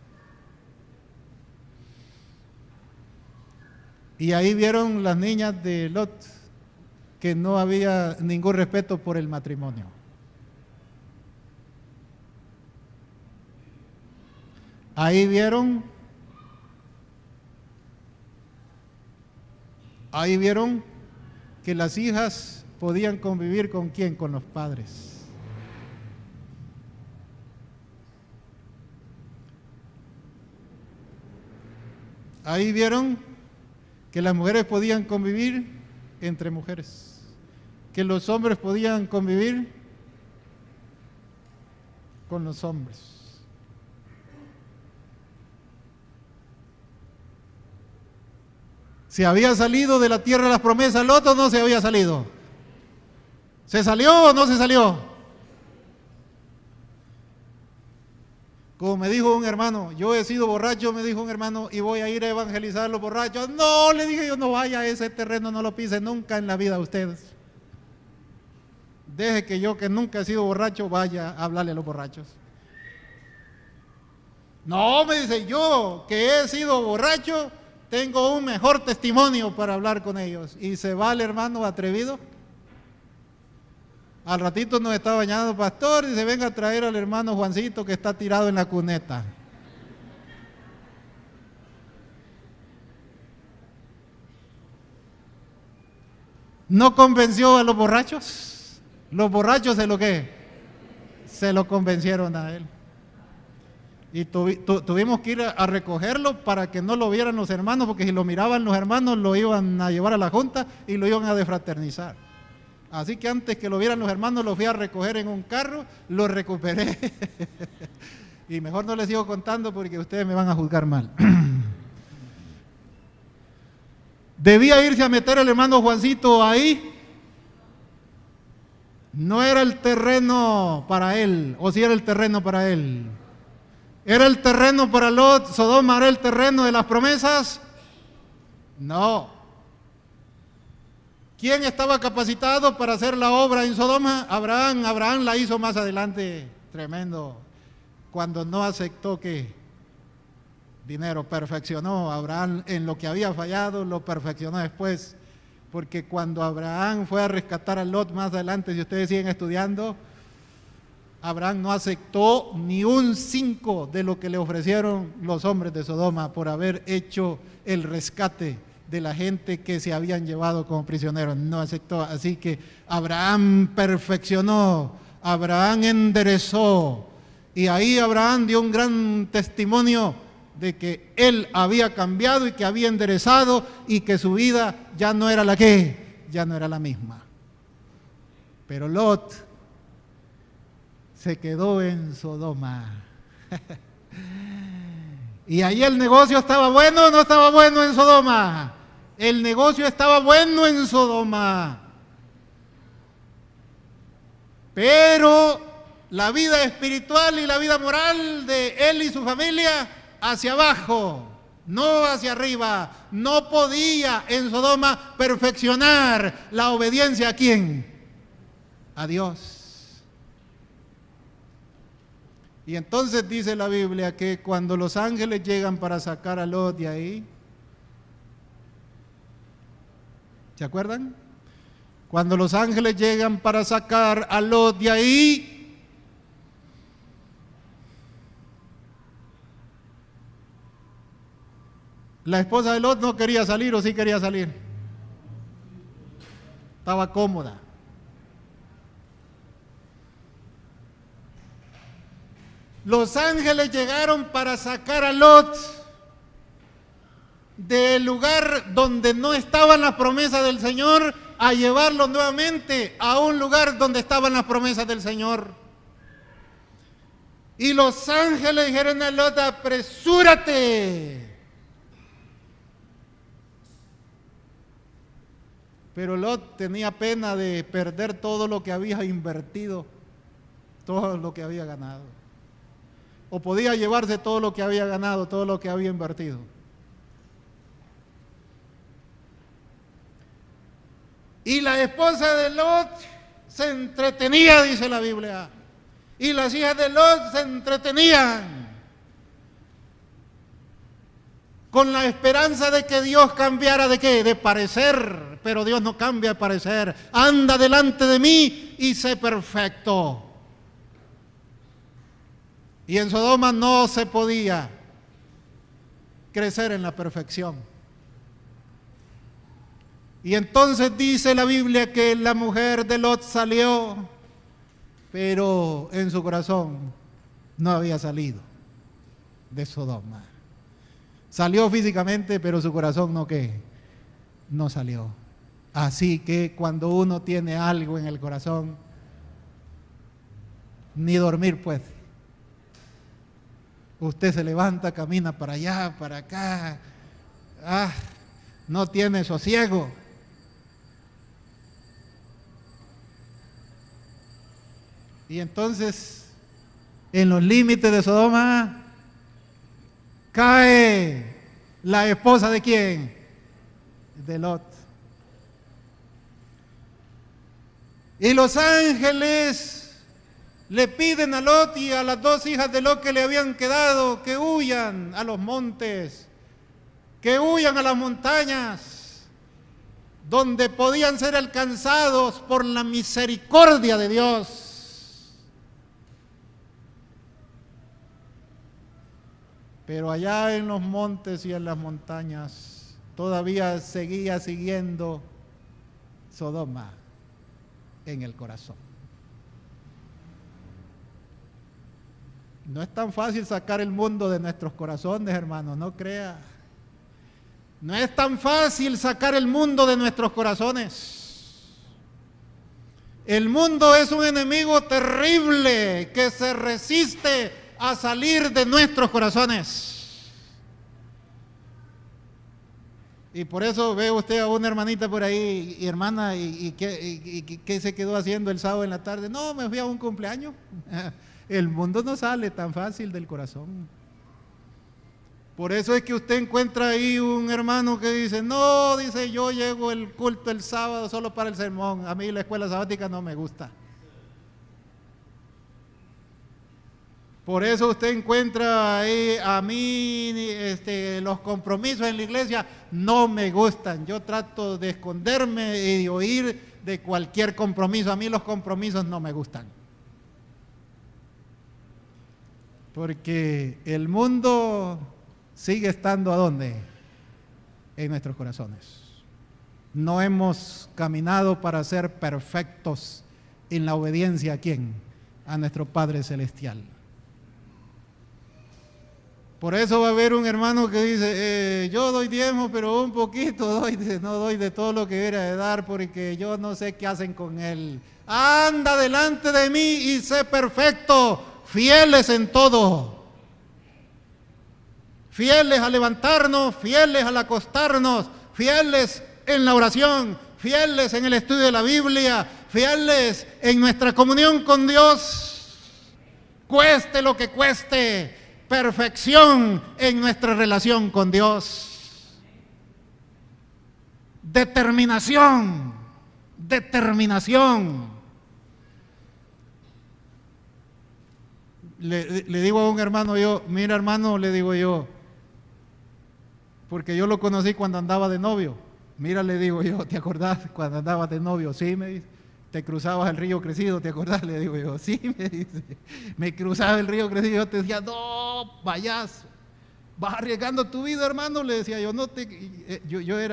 Y ahí vieron las niñas de Lot que no había ningún respeto por el matrimonio. Ahí vieron que las hijas podían convivir ¿con quién? Con los padres. Ahí vieron que las mujeres podían convivir entre mujeres, que los hombres podían convivir con los hombres. ¿Se había salido de la tierra de las promesas Lot o no se había salido? ¿Se salió o no se salió? Como me dijo un hermano, yo he sido borracho, me dijo un hermano, y voy a ir a evangelizar a los borrachos. No, le dije yo, no vaya a ese terreno, no lo pise nunca en la vida ustedes. Deje que yo, que nunca he sido borracho, vaya a hablarle a los borrachos. No, me dice, yo que he sido borracho, tengo un mejor testimonio para hablar con ellos. Y se va el hermano atrevido. Al ratito nos está bañando el pastor y se venga a traer al hermano Juancito que está tirado en la cuneta. ¿No convenció a los borrachos? Los borrachos se lo que se lo convencieron a él. Y tuvimos que ir a recogerlo para que no lo vieran los hermanos, porque si lo miraban los hermanos lo iban a llevar a la junta y lo iban a defraternizar. Así que antes que lo vieran los hermanos, lo fui a recoger en un carro, lo recuperé. Y mejor no les sigo contando porque ustedes me van a juzgar mal. ¿Debía irse a meter el hermano Juancito ahí? No era el terreno para él, o sí era el terreno para él. ¿Era el terreno para Lot? ¿Sodoma era el terreno de las promesas? No. ¿Quién estaba capacitado para hacer la obra en Sodoma? Abraham. Abraham la hizo más adelante, tremendo, cuando no aceptó que dinero, perfeccionó Abraham en lo que había fallado, lo perfeccionó después, porque cuando Abraham fue a rescatar a Lot más adelante, si ustedes siguen estudiando, Abraham no aceptó ni un 5 de lo que le ofrecieron los hombres de Sodoma por haber hecho el rescate de la gente que se habían llevado como prisioneros. No aceptó. Así que Abraham perfeccionó, Abraham enderezó, y ahí Abraham dio un gran testimonio de que él había cambiado y que había enderezado y que su vida ya no era la que, ya no era la misma. Pero Lot se quedó en Sodoma. Y ahí el negocio estaba bueno o no estaba bueno en Sodoma. El negocio estaba bueno en Sodoma. Pero la vida espiritual y la vida moral de él y su familia hacia abajo, no hacia arriba. No podía en Sodoma perfeccionar la obediencia ¿a quién? A Dios. Y entonces dice la Biblia que cuando los ángeles llegan para sacar a Lot de ahí, ¿se acuerdan? Cuando los ángeles llegan para sacar a Lot de ahí, la esposa de Lot no quería salir, ¿o sí quería salir? Estaba cómoda. Los ángeles llegaron para sacar a Lot del lugar donde no estaban las promesas del Señor, a llevarlo nuevamente a un lugar donde estaban las promesas del Señor. Y los ángeles dijeron a Lot: apresúrate. Pero Lot tenía pena de perder todo lo que había invertido, todo lo que había ganado. O podía llevarse todo lo que había ganado, todo lo que había invertido. Y la esposa de Lot se entretenía, dice la Biblia. Y las hijas de Lot se entretenían con la esperanza de que Dios cambiara de qué, de parecer. Pero Dios no cambia de parecer. Anda delante de mí y sé perfecto. Y en Sodoma no se podía crecer en la perfección. Y entonces dice la Biblia que la mujer de Lot salió, pero en su corazón no había salido de Sodoma. Salió físicamente, pero su corazón no, ¿qué? No salió. Así que cuando uno tiene algo en el corazón, ni dormir puede. Usted se levanta, camina para allá, para acá, no tiene sosiego. Y entonces, en los límites de Sodoma, cae la esposa de ¿quién? De Lot. Y los ángeles le piden a Lot y a las dos hijas de Lot que le habían quedado que huyan a los montes, que huyan a las montañas, donde podían ser alcanzados por la misericordia de Dios. Pero allá en los montes y en las montañas todavía seguía siguiendo Sodoma en el corazón. No es tan fácil sacar el mundo de nuestros corazones, hermanos, no crea. No es tan fácil sacar el mundo de nuestros corazones. El mundo es un enemigo terrible que se resiste a salir de nuestros corazones. Y por eso ve usted a una hermanita por ahí, y hermana, ¿qué se quedó haciendo el sábado en la tarde? No, me fui a un cumpleaños. El mundo no sale tan fácil del corazón. Por eso es que usted encuentra ahí un hermano que dice, no, dice, yo llego el culto el sábado solo para el sermón, a mí la escuela sabática no me gusta. Por eso usted encuentra ahí, a mí los compromisos en la iglesia no me gustan. Yo trato de esconderme y de oír de cualquier compromiso. A mí los compromisos no me gustan. Porque el mundo sigue estando ¿a dónde? En nuestros corazones. No hemos caminado para ser perfectos en la obediencia ¿a quién? A nuestro Padre Celestial. Por eso va a haber un hermano que dice, yo doy diezmo, pero un poquito doy, dice, no doy de todo lo que era de dar, porque yo no sé qué hacen con él. Anda delante de mí y sé perfecto, fieles en todo. Fieles a levantarnos, fieles al acostarnos, fieles en la oración, fieles en el estudio de la Biblia, fieles en nuestra comunión con Dios, cueste lo que cueste. Perfección en nuestra relación con Dios. Determinación. Le digo a un hermano yo, mira hermano, le digo yo, porque yo lo conocí cuando andaba de novio. Mira, le digo yo, ¿te acordás cuando andabas de novio? Sí, me dice. Te cruzabas el río Crecido, ¿te acordás? Le digo yo, sí, me dice. Me cruzaba el río Crecido, yo te decía, no, vayas, vas arriesgando tu vida, hermano, le decía yo,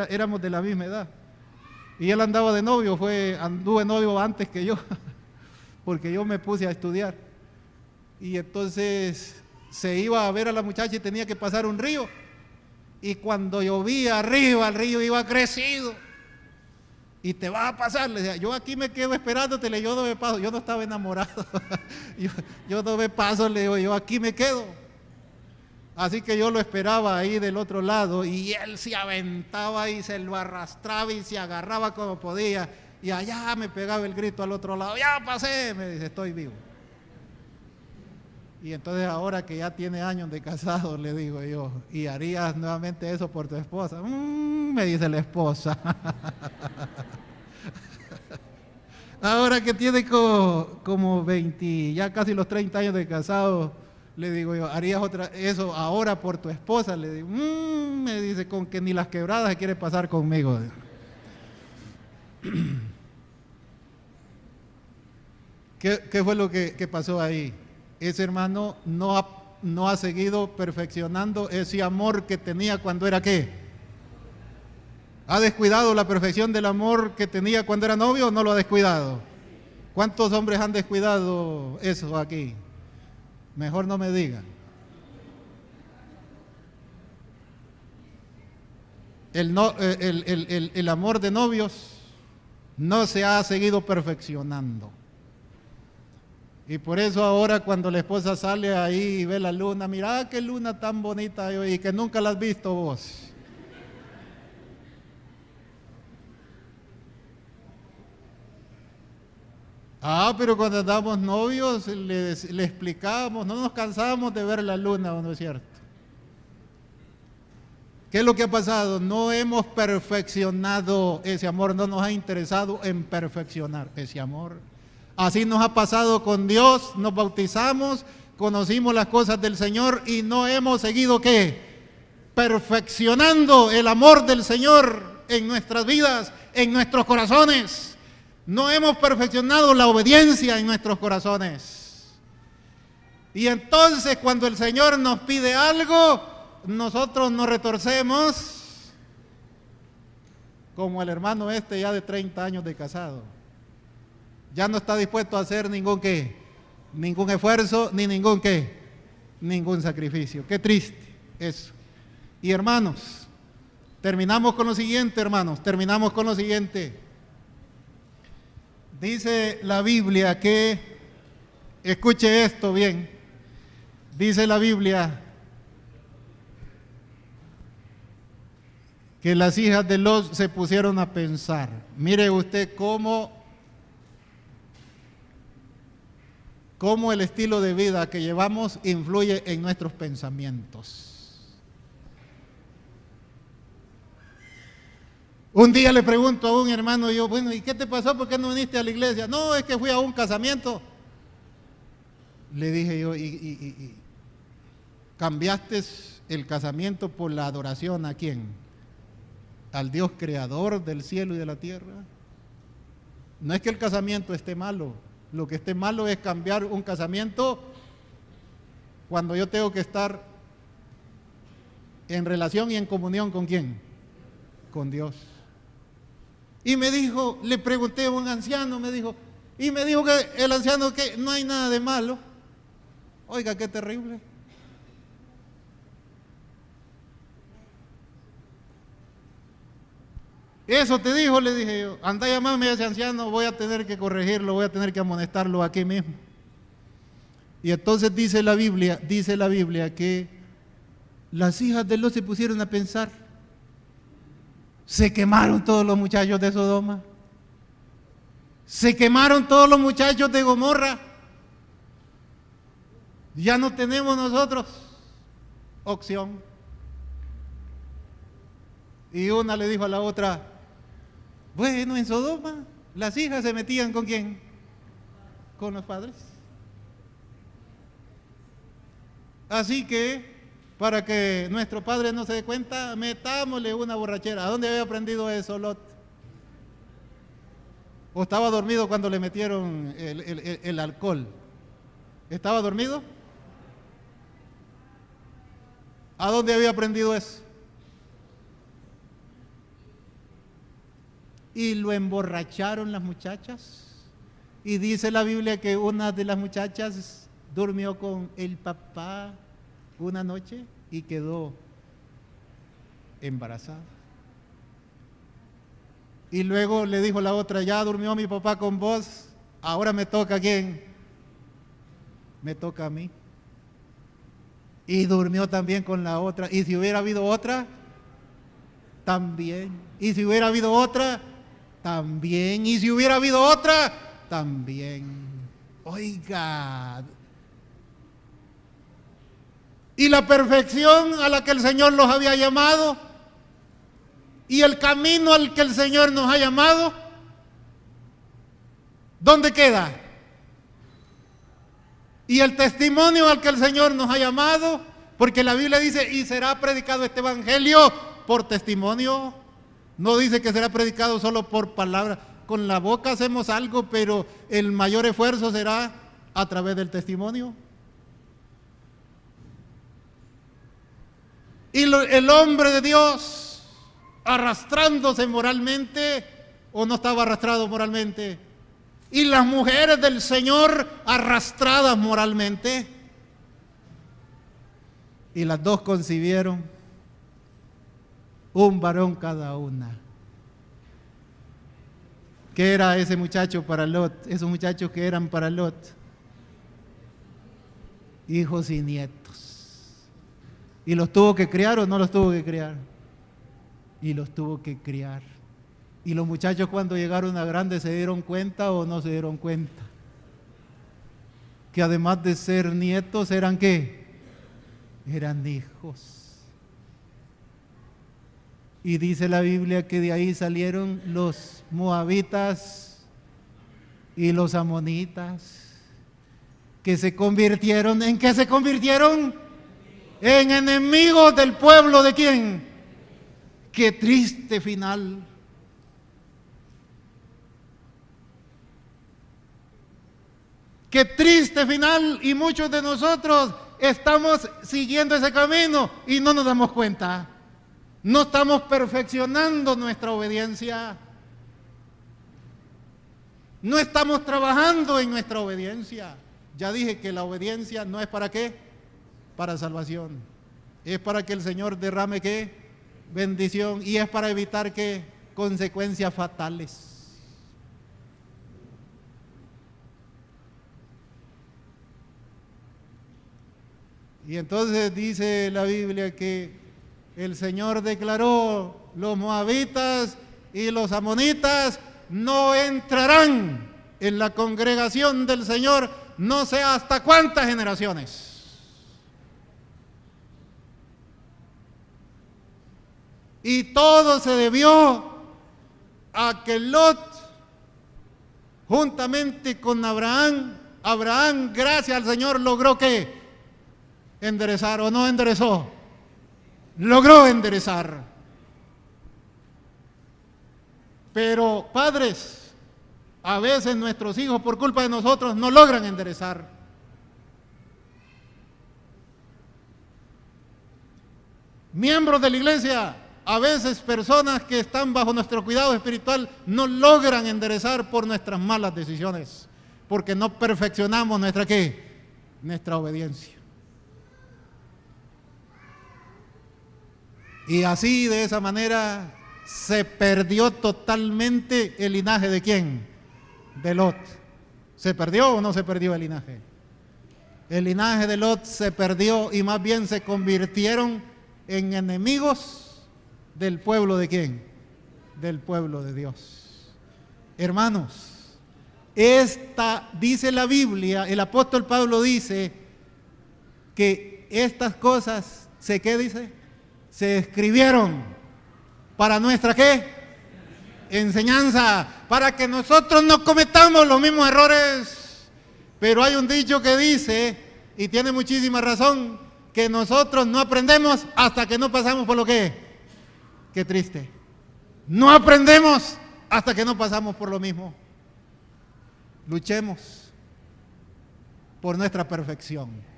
éramos de la misma edad. Y él andaba de novio, anduve novio antes que yo, porque yo me puse a estudiar. Y entonces se iba a ver a la muchacha y tenía que pasar un río. Y cuando llovía arriba, el río iba crecido. Y te vas a pasar, le decía, yo aquí me quedo esperándote, yo no me paso, yo no estaba enamorado, yo no me paso, le digo, yo aquí me quedo. Así que yo lo esperaba ahí del otro lado y él se aventaba y se lo arrastraba y se agarraba como podía y allá me pegaba el grito al otro lado, ya pasé, me dice, estoy vivo. Y entonces ahora que ya tiene años de casado, le digo yo, ¿y harías nuevamente eso por tu esposa? Me dice la esposa. Ahora que tiene como 20, ya casi los 30 años de casado, le digo yo, ¿harías eso ahora por tu esposa? Le digo, me dice, con que ni las quebradas se quiere pasar conmigo. ¿Qué fue lo que pasó ahí? Ese hermano no ha seguido perfeccionando ese amor que tenía cuando era ¿qué? ¿Ha descuidado la perfección del amor que tenía cuando era novio o no lo ha descuidado? ¿Cuántos hombres han descuidado eso aquí? Mejor no me digan. El amor de novios no se ha seguido perfeccionando. Y por eso ahora cuando la esposa sale ahí y ve la luna, mira qué luna tan bonita y que nunca la has visto vos. Pero cuando andamos novios le explicábamos, no nos cansábamos de ver la luna, ¿no es cierto? ¿Qué es lo que ha pasado? No hemos perfeccionado ese amor, no nos ha interesado en perfeccionar ese amor. Así nos ha pasado con Dios, nos bautizamos, conocimos las cosas del Señor y no hemos seguido ¿qué? Perfeccionando el amor del Señor en nuestras vidas, en nuestros corazones. No hemos perfeccionado la obediencia en nuestros corazones. Y entonces cuando el Señor nos pide algo, nosotros nos retorcemos como el hermano ya de 30 años de casado. Ya no está dispuesto a hacer ningún esfuerzo, ni ningún sacrificio. Qué triste eso. Y hermanos, terminamos con lo siguiente. Dice la Biblia que, escuche esto bien, dice la Biblia que las hijas de Lot se pusieron a pensar. Mire usted cómo el estilo de vida que llevamos influye en nuestros pensamientos. Un día le pregunto a un hermano, yo, bueno, ¿y qué te pasó? ¿Por qué no viniste a la iglesia? No, es que fui a un casamiento. Le dije yo, ¿y cambiaste el casamiento por la adoración a quién? ¿Al Dios creador del cielo y de la tierra? No es que el casamiento esté malo. Lo que esté malo es cambiar un casamiento cuando yo tengo que estar en relación y en comunión ¿con quién? Con Dios. Y me dijo, le pregunté a un anciano, me dijo que el anciano que no hay nada de malo. Oiga, qué terrible. Eso te dijo, le dije yo, anda a llamarme a ese anciano, voy a tener que corregirlo, voy a tener que amonestarlo aquí mismo. Y entonces dice la Biblia que las hijas de Lot se pusieron a pensar, se quemaron todos los muchachos de Sodoma, se quemaron todos los muchachos de Gomorra, ya no tenemos nosotros opción. Y una le dijo a la otra, bueno, en Sodoma las hijas se metían ¿con quién? Con los padres. Así que, para que nuestro padre no se dé cuenta, metámosle una borrachera. ¿A dónde había aprendido eso, Lot? ¿O estaba dormido cuando le metieron el alcohol? ¿Estaba dormido? ¿A dónde había aprendido eso? Y lo emborracharon las muchachas. Y dice la Biblia que una de las muchachas durmió con el papá una noche y quedó embarazada. Y luego le dijo la otra, ya durmió mi papá con vos, ahora me toca ¿a quién? Me toca a mí. Y durmió también con la otra. Y si hubiera habido otra, también. Y si hubiera habido otra, también. Y si hubiera habido otra, también. Oiga. Y la perfección a la que el Señor los había llamado, y el camino al que el Señor nos ha llamado, ¿Dónde queda? Y el testimonio al que el Señor nos ha llamado, porque la Biblia dice, y será predicado este evangelio por testimonio. No dice que será predicado solo por palabra. Con la boca hacemos algo, pero el mayor esfuerzo será a través del testimonio. Y el hombre de Dios arrastrándose moralmente, o no estaba arrastrado moralmente, y las mujeres del Señor arrastradas moralmente, y las dos concibieron un varón cada una. ¿Qué era ese muchacho para Lot? Esos muchachos que eran para Lot, hijos y nietos. ¿Y los tuvo que criar o no los tuvo que criar? Y los tuvo que criar. ¿Y los muchachos cuando llegaron a grandes se dieron cuenta o no se dieron cuenta? Que además de ser nietos, ¿eran qué? Eran hijos. Y dice la Biblia que de ahí salieron los moabitas y los amonitas, que se convirtieron, ¿en qué se convirtieron? En enemigos del pueblo de ¿quién? Qué triste final. Qué triste final, y muchos de nosotros estamos siguiendo ese camino y no nos damos cuenta. No estamos perfeccionando nuestra obediencia. No estamos trabajando en nuestra obediencia. Ya dije que la obediencia no es para qué, para salvación. Es para que el Señor derrame qué, bendición, y es para evitar qué, consecuencias fatales. Y entonces dice la Biblia que el Señor declaró: los moabitas y los amonitas no entrarán en la congregación del Señor, no sé hasta cuántas generaciones. Y todo se debió a que Lot, juntamente con Abraham, gracias al Señor, logró ¿qué? Enderezar, ¿o no enderezó? Logró enderezar. Pero padres, a veces nuestros hijos por culpa de nosotros no logran enderezar. Miembros de la iglesia, a veces personas que están bajo nuestro cuidado espiritual no logran enderezar por nuestras malas decisiones, porque no perfeccionamos nuestra ¿qué? Nuestra obediencia. Y así, de esa manera, se perdió totalmente el linaje de ¿quién? De Lot. ¿Se perdió o no se perdió el linaje? El linaje de Lot se perdió, y más bien se convirtieron en enemigos del pueblo de ¿quién? Del pueblo de Dios. Hermanos, dice la Biblia, el apóstol Pablo dice que estas cosas, ¿qué dice? Se escribieron para nuestra ¿qué? Enseñanza, para que nosotros no cometamos los mismos errores. Pero hay un dicho que dice, y tiene muchísima razón, que nosotros no aprendemos hasta que no pasamos por lo que. Qué triste. No aprendemos hasta que no pasamos por lo mismo. Luchemos por nuestra perfección.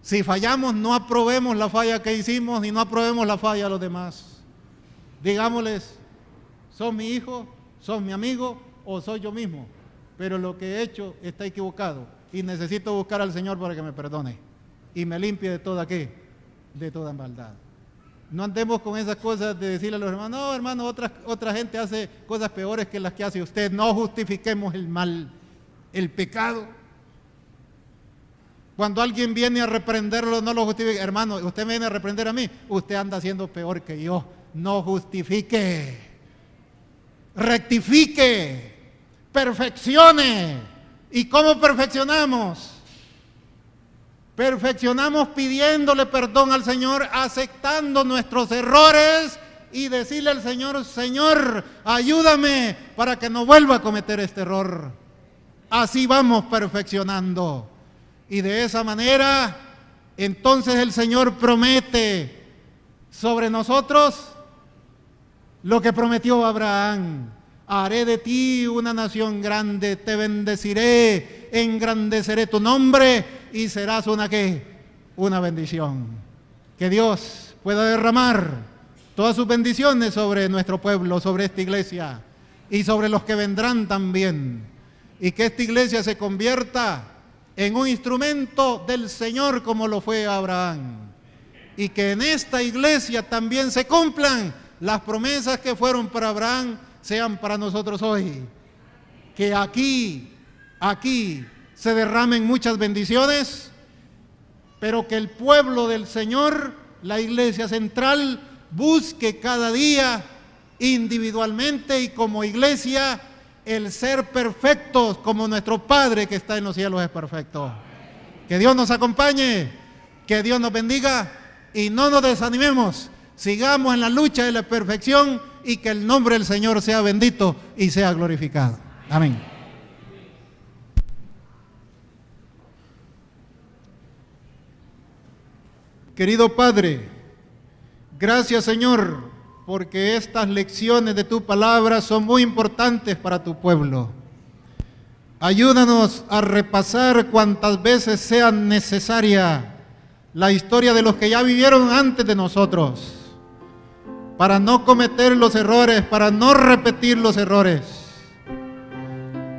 Si fallamos, no aprobemos la falla que hicimos, ni no aprobemos la falla de los demás. Digámosles: sos mi hijo, sos mi amigo, o soy yo mismo, pero lo que he hecho está equivocado y necesito buscar al Señor para que me perdone y me limpie de toda ¿qué? De toda maldad. No andemos con esas cosas de decirle a los hermanos: no, hermano, otra gente hace cosas peores que las que hace usted. No justifiquemos el mal, el pecado. Cuando alguien viene a reprenderlo, no lo justifique. Hermano, usted me viene a reprender a mí, usted anda haciendo peor que yo. No justifique, rectifique, perfeccione. ¿Y cómo perfeccionamos? Perfeccionamos pidiéndole perdón al Señor, aceptando nuestros errores y decirle al Señor: Señor, ayúdame para que no vuelva a cometer este error. Así vamos perfeccionando. Y de esa manera, entonces el Señor promete sobre nosotros lo que prometió Abraham: haré de ti una nación grande, te bendeciré, engrandeceré tu nombre y serás una ¿qué? Una bendición. Que Dios pueda derramar todas sus bendiciones sobre nuestro pueblo, sobre esta iglesia y sobre los que vendrán también. Y que esta iglesia se convierta en un instrumento del Señor como lo fue Abraham. Y que en esta iglesia también se cumplan las promesas que fueron para Abraham, sean para nosotros hoy. Que aquí se derramen muchas bendiciones, pero que el pueblo del Señor, la iglesia central, busque cada día individualmente y como iglesia el ser perfectos como nuestro Padre que está en los cielos es perfecto. Que Dios nos acompañe, que Dios nos bendiga y no nos desanimemos. Sigamos en la lucha de la perfección y que el nombre del Señor sea bendito y sea glorificado. Amén. Querido Padre, gracias Señor, porque estas lecciones de tu palabra son muy importantes para tu pueblo. Ayúdanos a repasar cuantas veces sea necesaria la historia de los que ya vivieron antes de nosotros, para no cometer los errores, para no repetir los errores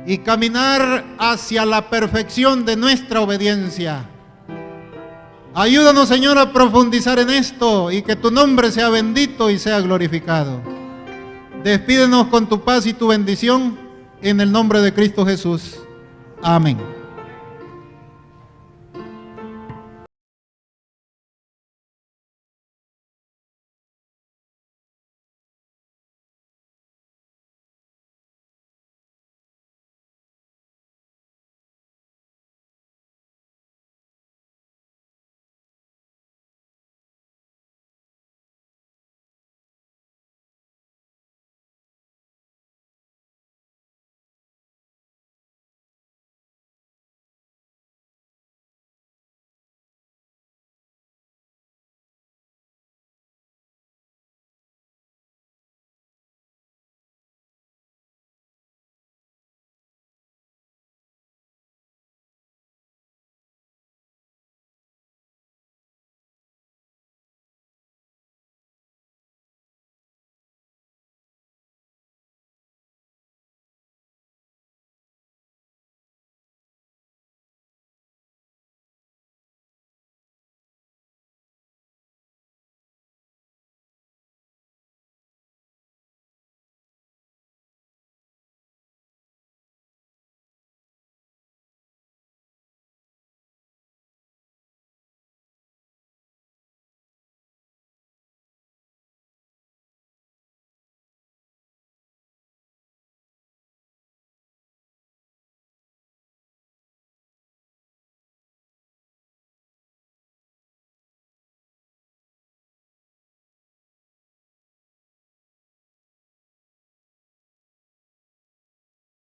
y caminar hacia la perfección de nuestra obediencia. Ayúdanos, Señor, a profundizar en esto y que tu nombre sea bendito y sea glorificado. Despídenos con tu paz y tu bendición en el nombre de Cristo Jesús. Amén.